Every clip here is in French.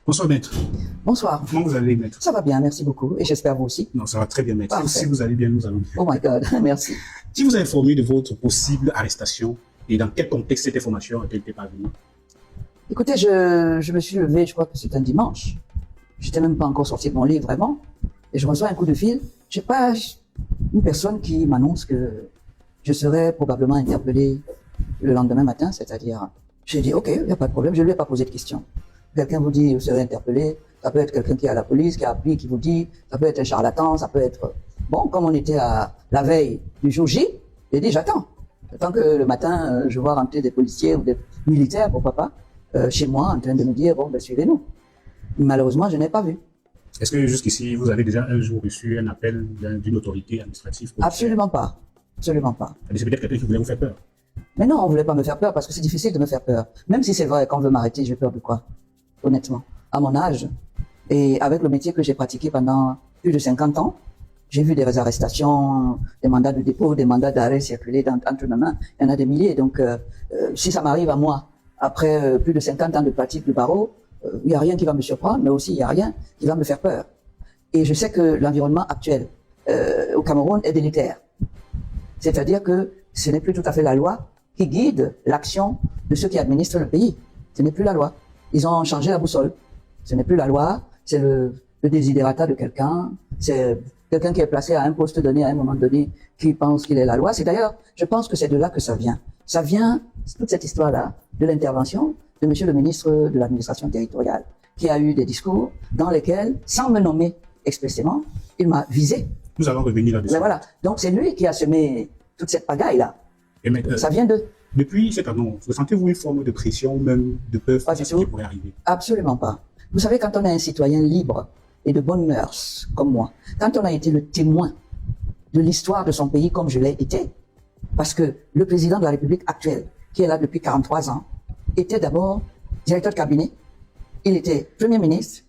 Bonsoir, maître. Bonsoir. Comment vous allez, maître? Ça va bien, merci beaucoup. Et j'espère vous aussi. Non, ça va très bien, maître. Parfait. Si vous allez bien, nous allons bien. Oh my God, merci. Qui vous a informé de votre possible arrestation et dans quel contexte cette information a-t-elle été parvenue? Écoutez, je me suis levé, je crois que c'est un dimanche. J'étais même pas encore sorti de mon lit, vraiment. Et je reçois un coup de fil. Je sais pas, une personne qui m'annonce que je serai probablement interpellé le lendemain matin, c'est-à-dire, j'ai dit, OK, il n'y a pas de problème, je ne lui ai pas posé de questions. Quelqu'un vous dit, vous serez interpellé. Ça peut être quelqu'un qui est à la police, qui a appris, qui vous dit, ça peut être un charlatan, ça peut être... Bon, comme on était à la veille du jour J, j'ai dit, j'attends. J'attends que le matin, je vois rentrer des policiers ou des militaires, pourquoi pas, chez moi, en train de me dire, bon, ben, suivez-nous. Malheureusement, je n'ai pas vu. Est-ce que jusqu'ici, vous avez déjà un jour reçu un appel d'une autorité administrative? Absolument pas. Absolument pas. C'est peut-être quelqu'un qui voulait vous faire peur. Mais non, on voulait pas me faire peur parce que c'est difficile de me faire peur. Même si c'est vrai, quand on veut m'arrêter, j'ai peur de quoi? Honnêtement. À mon âge, et avec le métier que j'ai pratiqué pendant plus de 50 ans, j'ai vu des arrestations, des mandats de dépôt, des mandats d'arrêt circuler entre mes mains. Il y en a des milliers. Donc, si ça m'arrive à moi, après plus de 50 ans de pratique du barreau, il n'y a rien qui va me surprendre, mais aussi il n'y a rien qui va me faire peur. Et je sais que l'environnement actuel au Cameroun est délétère. C'est-à-dire que ce n'est plus tout à fait la loi qui guide l'action de ceux qui administrent le pays. Ce n'est plus la loi. Ils ont changé la boussole. Ce n'est plus la loi, c'est le desiderata de quelqu'un, c'est quelqu'un qui est placé à un poste donné à un moment donné qui pense qu'il est la loi. C'est d'ailleurs, je pense que c'est de là que ça vient. Ça vient, toute cette histoire-là, de l'intervention de monsieur le ministre de l'administration territoriale, qui a eu des discours dans lesquels, sans me nommer expressément, il m'a visé. Nous allons revenir là-dessus. Mais voilà. Donc c'est lui qui a semé toute cette pagaille-là. Ça vient de... Depuis cette annonce, ressentez-vous une forme de pression ou même de peur Pas du sur ce qui tout. pourrait arriver? Absolument pas. Vous savez, quand on est un citoyen libre et de bonnes mœurs, comme moi, quand on a été le témoin de l'histoire de son pays comme je l'ai été, parce que le président de la République actuelle, qui est là depuis 43 ans, était d'abord directeur de cabinet, il était Premier ministre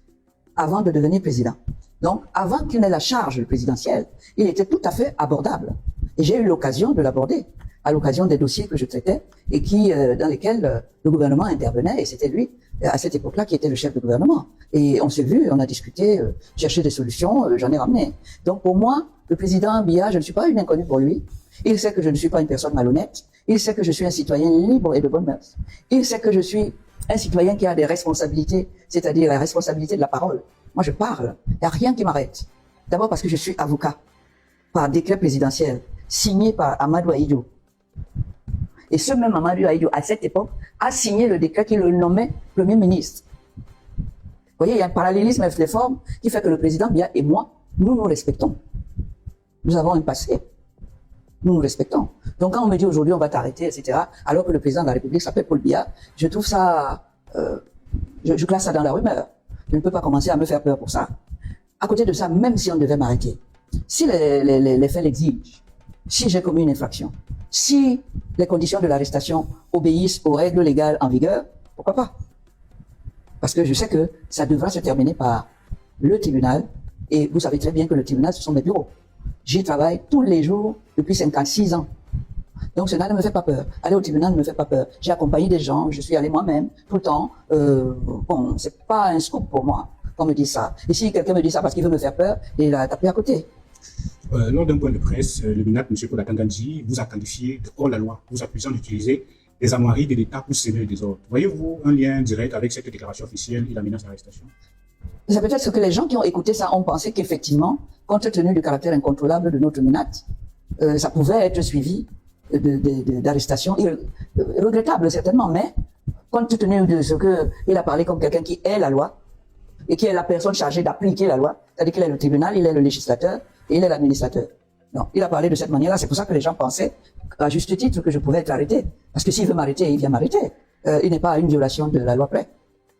avant de devenir président. Donc, avant qu'il n'ait la charge présidentielle, il était tout à fait abordable. Et j'ai eu l'occasion de l'aborder à l'occasion des dossiers que je traitais et qui, dans lesquels le gouvernement intervenait, et c'était lui, à cette époque-là, qui était le chef de gouvernement. Et on s'est vu, on a discuté, cherché des solutions, j'en ai ramené. Donc pour moi, le président Biya, je ne suis pas une inconnue pour lui. Il sait que je ne suis pas une personne malhonnête. Il sait que je suis un citoyen libre et de bonne mœurs. Il sait que je suis un citoyen qui a des responsabilités, c'est-à-dire la responsabilité de la parole. Moi, je parle. Il n'y a rien qui m'arrête. D'abord parce que je suis avocat, par décret présidentiel, signé par Amadou Ahidjo. Et ce même Amadou Ahidjo, à cette époque, a signé le décret qui le nommait Premier ministre. Vous voyez, il y a un parallélisme avec les formes qui fait que le président Biya et moi, nous nous respectons. Nous avons un passé. Nous nous respectons. Donc quand on me dit aujourd'hui on va t'arrêter, etc., alors que le président de la République s'appelle Paul Biya, je trouve ça... je classe ça dans la rumeur. Je ne peux pas commencer à me faire peur pour ça. À côté de ça, même si on devait m'arrêter, si les faits l'exigent, si j'ai commis une infraction, si les conditions de l'arrestation obéissent aux règles légales en vigueur, pourquoi pas? Parce que je sais que ça devra se terminer par le tribunal, et vous savez très bien que le tribunal, ce sont mes bureaux. J'y travaille tous les jours depuis 56 ans. Donc cela ne me fait pas peur. Aller au tribunal ne me fait pas peur. J'ai accompagné des gens, je suis allé moi-même, tout le temps. Bon, c'est pas un scoop pour moi qu'on me dise ça. Et si quelqu'un me dit ça parce qu'il veut me faire peur, il a tapé à côté. Lors d'un point de presse, le ministre, M. Kola Kangandji, vous a qualifié de hors-la-loi, vous accusant d'utiliser les armoiries de l'État pour semer le désordre. Voyez-vous un lien direct avec cette déclaration officielle et la menace d'arrestation? C'est peut-être ce que les gens qui ont écouté ça ont pensé qu'effectivement, compte tenu du caractère incontrôlable de notre minate, ça pouvait être suivi d'arrestations regrettables certainement, mais compte tenu de ce qu'il a parlé comme quelqu'un qui est la loi et qui est la personne chargée d'appliquer la loi, c'est-à-dire qu'il est le tribunal, il est le législateur et il est l'administrateur. Non, il a parlé de cette manière-là, c'est pour ça que les gens pensaient, à juste titre, que je pouvais être arrêté. Parce que s'il veut m'arrêter, il vient m'arrêter. Il n'est pas à une violation de la loi près.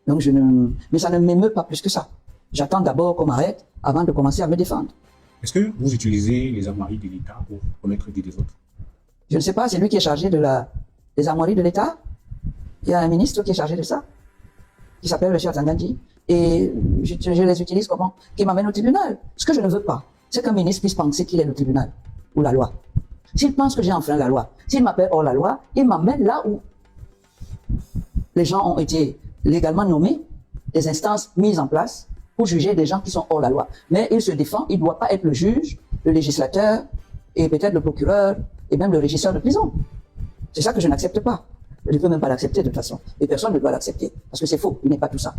Donc mais ça ne m'émeut pas plus que ça. J'attends d'abord qu'on m'arrête avant de commencer à me défendre. Est-ce que vous utilisez les armoiries de l'État pour commettre des désordres? Je ne sais pas, c'est lui qui est chargé des armoiries de l'État. Il y a un ministre qui est chargé de ça, qui s'appelle M. Kangandji. Et je les utilise comment? Qui m'amène au tribunal. Ce que je ne veux pas, c'est qu'un ministre puisse penser qu'il est le tribunal ou la loi. S'il pense que j'ai enfreint la loi, s'il m'appelle hors la loi, il m'amène là où les gens ont été légalement nommés des instances mises en place pour juger des gens qui sont hors la loi. Mais il se défend, il ne doit pas être le juge, le législateur, et peut-être le procureur, et même le régisseur de prison. C'est ça que je n'accepte pas. Je ne peux même pas l'accepter de toute façon. Et personne ne doit l'accepter, parce que c'est faux, il n'est pas tout ça.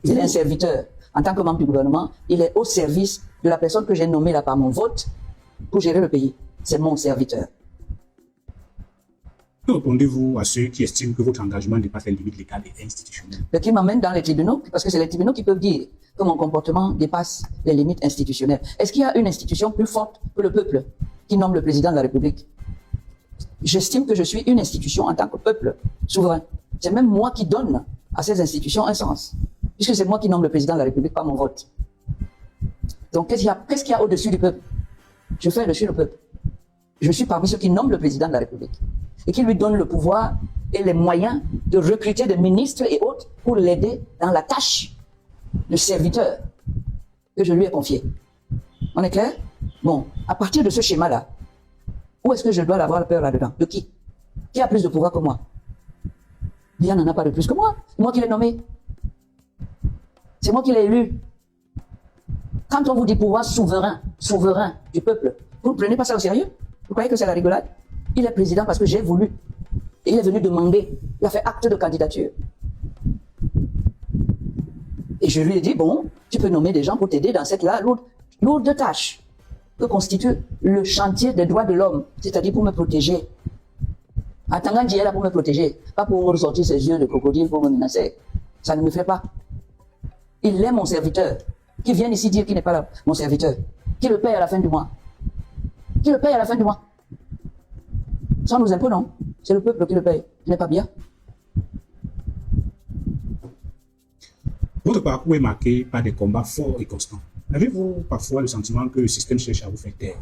Il est un serviteur. En tant que membre du gouvernement, il est au service de la personne que j'ai nommée là par mon vote pour gérer le pays. C'est mon serviteur. Que répondez-vous à ceux qui estiment que votre engagement dépasse les limites légales et institutionnelles? Ce qui m'emmène dans les tribunaux, parce que c'est les tribunaux qui peuvent dire que mon comportement dépasse les limites institutionnelles. Est-ce qu'il y a une institution plus forte que le peuple qui nomme le président de la République? J'estime que je suis une institution en tant que peuple souverain. C'est même moi qui donne à ces institutions un sens, puisque c'est moi qui nomme le président de la République par mon vote. Donc qu'est-ce qu'il y a au-dessus du peuple? Je fais dessus le peuple. Je suis parmi ceux qui nomment le président de la République et qui lui donnent le pouvoir et les moyens de recruter des ministres et autres pour l'aider dans la tâche de serviteur que je lui ai confiée. On est clair? Bon, à partir de ce schéma-là, où est-ce que je dois avoir peur là-dedans? De qui? Qui a plus de pouvoir que moi? Bien n'en a pas de plus que moi. C'est moi qui l'ai nommé. C'est moi qui l'ai élu. Quand on vous dit pouvoir souverain du peuple, vous ne prenez pas ça au sérieux? Vous croyez que c'est la rigolade? Il est président parce que j'ai voulu. Et il est venu demander. Il a fait acte de candidature. Et je lui ai dit, bon, tu peux nommer des gens pour t'aider dans cette lourde tâche que constitue le chantier des droits de l'homme, c'est-à-dire pour me protéger. Atangandji est là pour me protéger, pas pour ressortir ses yeux de crocodile pour me menacer. Ça ne me fait pas. Il est mon serviteur. Qui vient ici dire qu'il n'est pas là, mon serviteur. Qui le paye à la fin du mois. Qui le paye à la fin du mois. Sans nos impôts, non. C'est le peuple qui le paye. Ce n'est pas bien. Votre parcours est marqué par des combats forts et constants. Avez-vous parfois le sentiment que le système cherche à vous faire taire?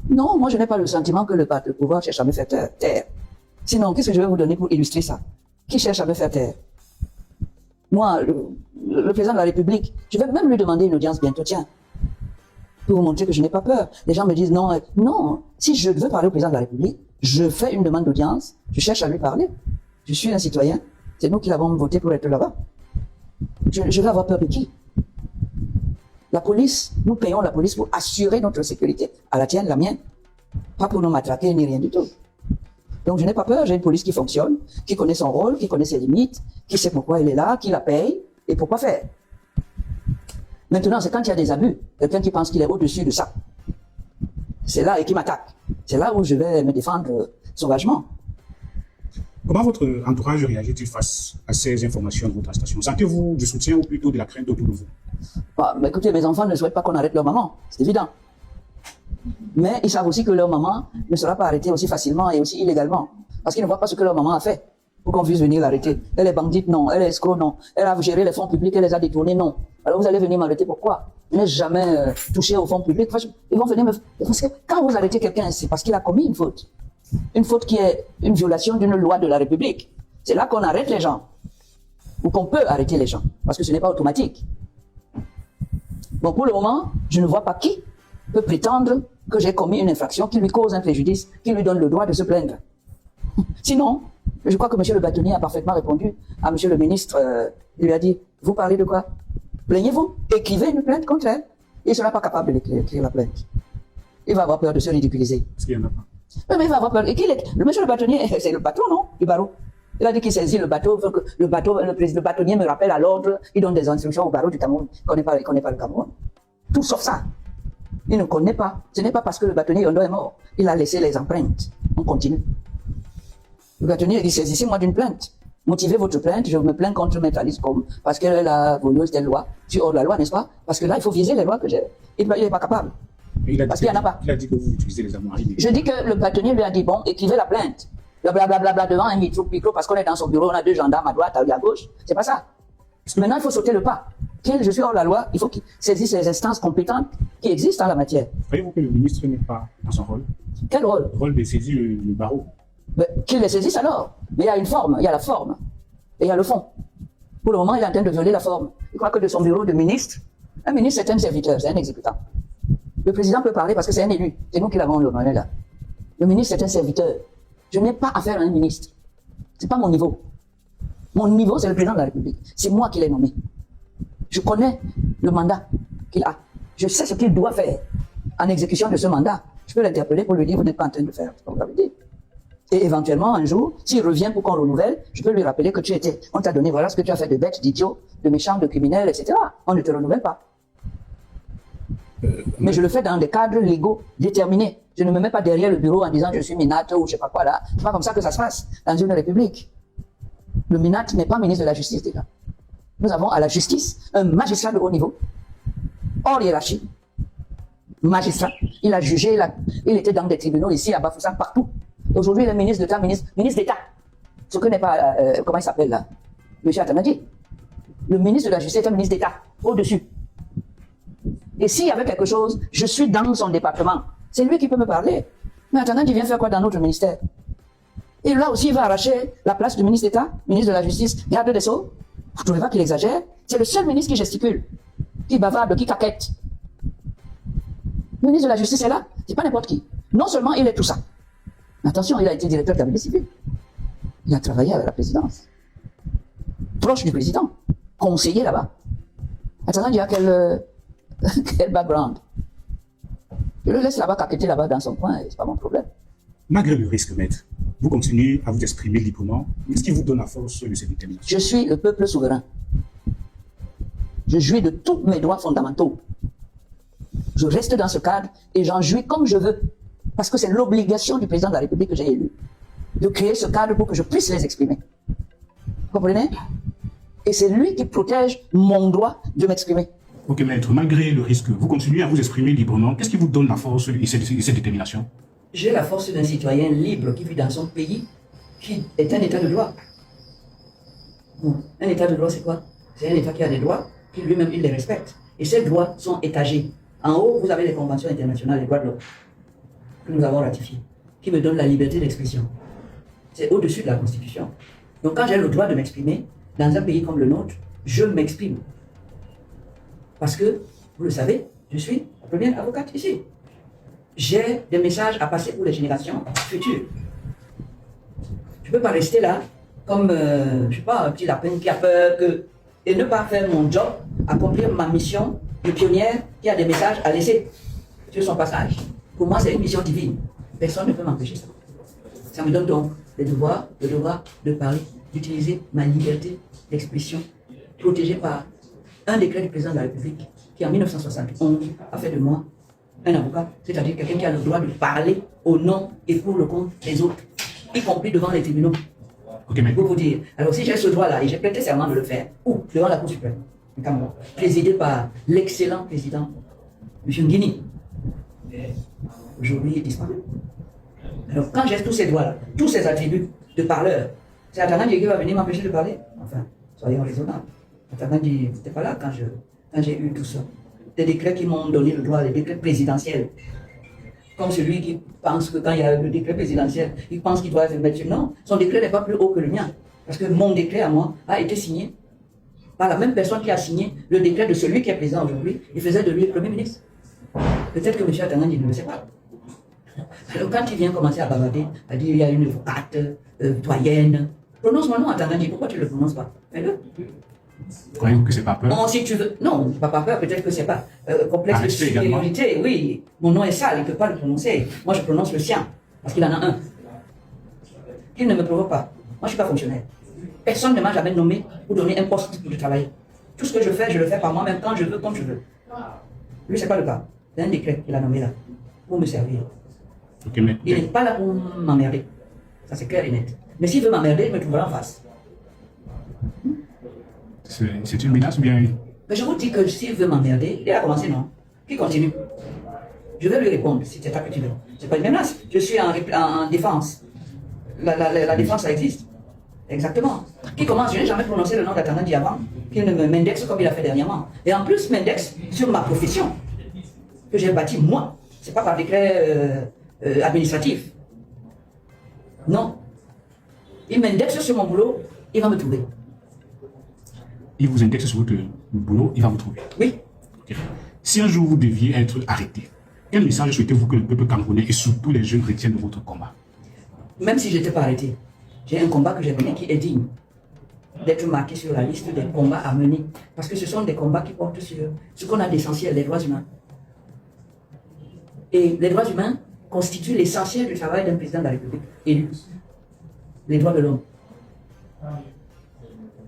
Non, moi je n'ai pas le sentiment que le pouvoir cherche à me faire taire. Sinon, qu'est-ce que je vais vous donner pour illustrer ça? Qui cherche à me faire taire? Moi, le président de la République, je vais même lui demander une audience bientôt, tiens, pour vous montrer que je n'ai pas peur. Les gens me disent non, non, si je veux parler au président de la République, je fais une demande d'audience, je cherche à lui parler. Je suis un citoyen, c'est nous qui l'avons voté pour être là-bas. Je vais avoir peur de qui? La police, nous payons la police pour assurer notre sécurité, à la tienne, la mienne, pas pour nous matraquer ni rien du tout. Donc je n'ai pas peur, j'ai une police qui fonctionne, qui connaît son rôle, qui connaît ses limites, qui sait pourquoi elle est là, qui la paye et pourquoi faire. Maintenant, c'est quand il y a des abus, quelqu'un qui pense qu'il est au-dessus de ça. C'est là et qui m'attaque. C'est là où je vais me défendre sauvagement. Comment votre entourage réagit-il face à ces informations de votre station? Sentez-vous du soutien ou plutôt de la crainte autour de vous? Bah, écoutez, mes enfants ne souhaitent pas qu'on arrête leur maman, c'est évident. Mais ils savent aussi que leur maman ne sera pas arrêtée aussi facilement et aussi illégalement. Parce qu'ils ne voient pas ce que leur maman a fait pour qu'on puisse venir l'arrêter. Elle est bandite, non. Elle est escroc, non. Elle a géré les fonds publics, elle les a détournés, non. Alors vous allez venir m'arrêter, pourquoi? Je n'ai jamais touché aux fonds publics. Ils vont venir me... Parce que quand vous arrêtez quelqu'un, c'est parce qu'il a commis une faute. Une faute qui est une violation d'une loi de la République. C'est là qu'on arrête les gens. Ou qu'on peut arrêter les gens. Parce que ce n'est pas automatique. Bon, pour le moment, je ne vois pas qui peut prétendre que j'ai commis une infraction qui lui cause un préjudice, qui lui donne le droit de se plaindre. Sinon, je crois que M. le bâtonnier a parfaitement répondu à M. le ministre. Il lui a dit, vous parlez de quoi? Plaignez-vous, écrivez une plainte contre elle. Il ne sera pas capable d'écrire la plainte. Il va avoir peur de se ridiculiser. Parce qu'il n'y en a pas. Mais il va avoir peur. Et le monsieur le bâtonnier, c'est le patron, non? Du barreau. Il a dit qu'il saisit le bateau, veut que le bâtonnier me rappelle à l'ordre, il donne des instructions au barreau du Cameroun. Il ne connaît pas le Cameroun. Tout sauf ça. Il ne connaît pas. Ce n'est pas parce que le bâtonnier Yondo est mort. Il a laissé les empreintes. On continue. Le bâtonnier dit, saisissez-moi d'une plainte. Motivez votre plainte, je me plains contre Maître Alice Combes parce qu'elle a voulu telle loi. Je suis hors de la loi, n'est-ce pas? Parce que là, il faut viser les lois que j'ai. Il n'est pas capable. Parce qu'il n'y en a pas. Il a dit que vous utilisez les armoiries. Je dis que le bâtonnier lui a dit, bon, écrivez la plainte. Blablabla devant un micro, parce qu'on est dans son bureau, on a deux gendarmes à droite, à gauche. C'est pas ça. Maintenant, il faut sauter le pas. Je suis hors de la loi, il faut qu'il saisisse les instances compétentes qui existent en la matière. Croyez-vous que le ministre n'est pas dans son rôle? Quel rôle? Le rôle de saisir le barreau. Qu'il les saisisse alors. Mais il y a une forme, il y a la forme. Et il y a le fond. Pour le moment, il est en train de violer la forme. Il croit que de son bureau de ministre, un ministre c'est un serviteur, c'est un exécutant. Le président peut parler parce que c'est un élu. C'est nous qui l'avons nommé là. Le ministre c'est un serviteur. Je n'ai pas affaire à un ministre. C'est pas mon niveau. Mon niveau, c'est le président de la République. C'est moi qui l'ai nommé. Je connais le mandat qu'il a. Je sais ce qu'il doit faire en exécution de ce mandat. Je peux l'interpeller pour lui dire, vous n'êtes pas en train de faire ce qu'on vous avez dit. Et éventuellement, un jour, s'il revient pour qu'on renouvelle, je peux lui rappeler que on t'a donné, voilà ce que tu as fait de bête, d'idiot, de méchant, de criminel, etc. On ne te renouvelle pas. Mais je le fais dans des cadres légaux déterminés. Je ne me mets pas derrière le bureau en disant je suis minate ou je sais pas quoi là. C'est pas comme ça que ça se passe dans une république. Le minate n'est pas ministre de la justice déjà. Nous avons à la justice un magistrat de haut niveau, hors hiérarchie. Magistrat. Il a jugé, il était dans des tribunaux ici, à Bafoussam, partout. Aujourd'hui, il est ministre d'État, ministre d'État. Ce que n'est pas, comment il s'appelle là? Monsieur Atanadji. Le ministre de la Justice est un ministre d'État, au-dessus. Et s'il y avait quelque chose, je suis dans son département. C'est lui qui peut me parler. Mais Atanadji vient faire quoi dans notre ministère? Et là aussi, il va arracher la place du ministre d'État, ministre de la Justice, garde des Sceaux. Vous ne trouvez pas qu'il exagère? C'est le seul ministre qui gesticule, qui bavarde, qui caquette. Le ministre de la Justice est là, c'est pas n'importe qui. Non seulement il est tout ça. Attention, il a été directeur de cabinet civil. Il a travaillé avec la présidence. Proche du président. Conseiller là-bas. Attends, il y a quel background. Je le laisse là-bas, caqueter là-bas dans son coin, c'est pas mon problème. Malgré le risque, maître, vous continuez à vous exprimer librement. Qu'est-ce qui vous donne la force de cette détermination? Je suis le peuple souverain. Je jouis de tous mes droits fondamentaux. Je reste dans ce cadre et j'en jouis comme je veux. Parce que c'est l'obligation du président de la République que j'ai élu. De créer ce cadre pour que je puisse les exprimer. Vous comprenez? Et c'est lui qui protège mon droit de m'exprimer. Ok, maître, malgré le risque, vous continuez à vous exprimer librement. Qu'est-ce qui vous donne la force et cette détermination? J'ai la force d'un citoyen libre qui vit dans son pays, qui est un état de droit. Bon, un état de droit, c'est quoi? C'est un état qui a des droits, qui lui-même, il les respecte. Et ces droits sont étagés. En haut, vous avez les conventions internationales des droits de l'homme que nous avons ratifiées, qui me donnent la liberté d'expression. C'est au-dessus de la Constitution. Donc quand j'ai le droit de m'exprimer, dans un pays comme le nôtre, je m'exprime. Parce que, vous le savez, je suis la première avocate ici. J'ai des messages à passer pour les générations futures. Je ne peux pas rester là comme, je ne sais pas, un petit lapin qui a peur et ne pas faire mon job, accomplir ma mission de pionnière qui a des messages à laisser sur son passage. Pour moi, c'est une mission divine. Personne ne peut m'empêcher ça. Ça me donne donc le devoir de parler, d'utiliser ma liberté d'expression, protégée par un décret du président de la République qui, en 1971, a fait de moi un avocat, c'est-à-dire quelqu'un qui a le droit de parler au nom et pour le compte des autres, y compris devant les tribunaux. Ok, mais... Pour vous dire, alors si j'ai ce droit-là, et j'ai prêté serment de le faire, ou devant la Cour suprême, du Cameroun, présidé par l'excellent président, M. Nguini, aujourd'hui il est disparu. Alors quand j'ai tous ces droits-là, tous ces attributs de parleur, c'est Atanadji qui va venir m'empêcher de parler? Enfin, soyons raisonnables. Atanadji n'était pas là quand j'ai eu tout ça. Des décrets qui m'ont donné le droit, des décrets présidentiels. Comme celui qui pense que quand il y a le décret présidentiel, il pense qu'il doit se mettre sur... Non, son décret n'est pas plus haut que le mien. Parce que mon décret à moi a été signé par la même personne qui a signé le décret de celui qui est président aujourd'hui. Il faisait de lui le Premier ministre. Peut-être que M. Atanadji ne le sait pas. Alors quand il vient commencer à bavarder, à dire il y a une avocate, doyenne, prononce mon nom Atanadji, pourquoi tu ne le prononces pas? Fais-le. Croyez-vous que c'est pas peur? Non, si tu veux. Non, pas peur, peut-être que c'est pas complexe de supériorité. Oui, mon nom est sale, il ne peut pas le prononcer. Moi, je prononce le sien, parce qu'il en a un. Il ne me provoque pas. Moi, je ne suis pas fonctionnaire. Personne ne m'a jamais nommé pour donner un poste pour travailler. Tout ce que je fais par moi-même, quand je veux, comme je veux. Lui, ce n'est pas le cas. C'est un décret qu'il a nommé là, pour me servir. Okay, mais... Il n'est pas là pour m'emmerder. Ça, c'est clair et net. Mais s'il veut m'emmerder, il me trouvera en face. C'est une menace ou bien... Mais je vous dis que s'il veut m'emmerder, il a commencé, non? Qui continue? Je vais lui répondre, si c'est ça que tu veux. Ce n'est pas une menace. Je suis en défense. La défense, ça existe. Exactement. Qui commence? Je n'ai jamais prononcé le nom d'Atanadji avant. Qu'il ne m'indexe comme il a fait dernièrement. Et en plus, m'indexe sur ma profession. Que j'ai bâtie moi. Ce n'est pas par décret administratif. Non. Il m'indexe sur mon boulot, il va me trouver. Il vous indexe sur votre boulot, il va vous trouver. Oui. Okay. Si un jour vous deviez être arrêté, quel message souhaitez-vous que le peuple camerounais et surtout les jeunes retiennent de votre combat? Même si je n'étais pas arrêté, j'ai un combat que j'ai mené qui est digne. d'être marqué sur la liste des combats à mener. Parce que ce sont des combats qui portent sur ce qu'on a d'essentiel, les droits humains. Et les droits humains constituent l'essentiel du travail d'un président de la République élu. Les droits de l'homme.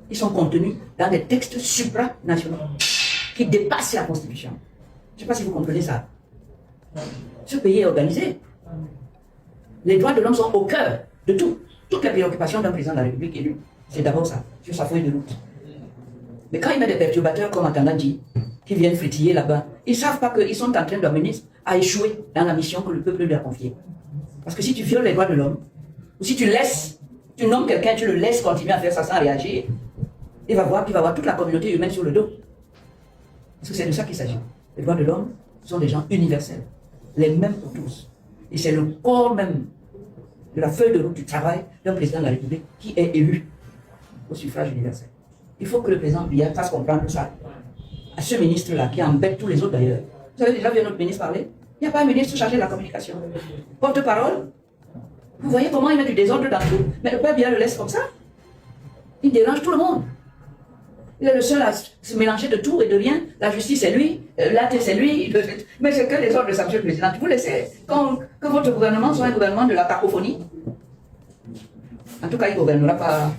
Ils sont contenus dans des textes supranationaux qui dépassent la Constitution. Je ne sais pas si vous comprenez ça. Ce pays est organisé. Les droits de l'homme sont au cœur de tout. Toutes les préoccupations d'un président de la République élu, c'est d'abord ça, sur sa feuille de route. Mais quand il met des perturbateurs comme Atangandji, qui viennent frétiller là-bas, ils ne savent pas qu'ils sont en train d'amener à échouer dans la mission que le peuple lui a confiée. Parce que si tu violes les droits de l'homme, ou si tu nommes quelqu'un, tu le laisses continuer à faire ça sans réagir, il va voir qu'il va avoir toute la communauté humaine sur le dos. Parce que c'est de ça qu'il s'agit. Les droits de l'homme sont des gens universels, les mêmes pour tous. Et c'est le corps même de la feuille de route du travail d'un président de la République qui est élu au suffrage universel. Il faut que le président Biya fasse comprendre ça à ce ministre-là qui embête tous les autres d'ailleurs. Vous avez déjà vu un autre ministre parler? Il n'y a pas un ministre chargé de la communication. Porte-parole. Vous voyez comment il met du désordre dans tout. Mais le peuple Biya le laisse comme ça. Il dérange tout le monde. Il est le seul à se mélanger de tout et de rien. La justice, c'est lui. L'AT, c'est lui. Mais c'est que les ordres de ça, monsieur le président. Vous laissez que votre gouvernement soit un gouvernement de la cacophonie. En tout cas, il ne gouvernera pas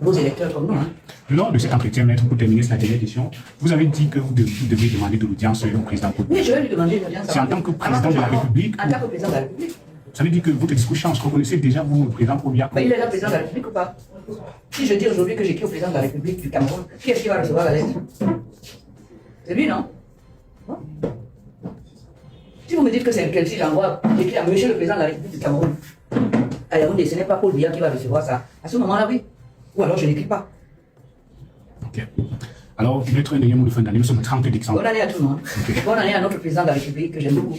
vos électeurs comme nous. Hein. Lors de cet entretien, maître, pour terminer cette dernière question, vous avez dit que vous devez demander de l'audience au président Kouroukou. Oui, je vais lui demander l'audience. C'est en tant que président de la République. En tant que président de la République. Ça veut dire que votre discours change. Vous connaissez déjà, vous, le président Kouroukou. Mais il est là, président de la République ou pas? Si je dis aujourd'hui que j'écris au président de la République du Cameroun, qui est-ce qui va recevoir la lettre? C'est lui, non? Si vous me dites que c'est lequel, si j'envoie, j'écris à monsieur le président de la République du Cameroun, à Yaoundé, ce n'est pas Paul Biya qui va recevoir ça. À ce moment-là, oui. Ou alors je n'écris pas. Ok. Alors, maître Ndeye Moulou Fandani, nous sommes 30 décembre. Bonne année à tout le monde. Okay. Bonne année à notre président de la République que j'aime beaucoup.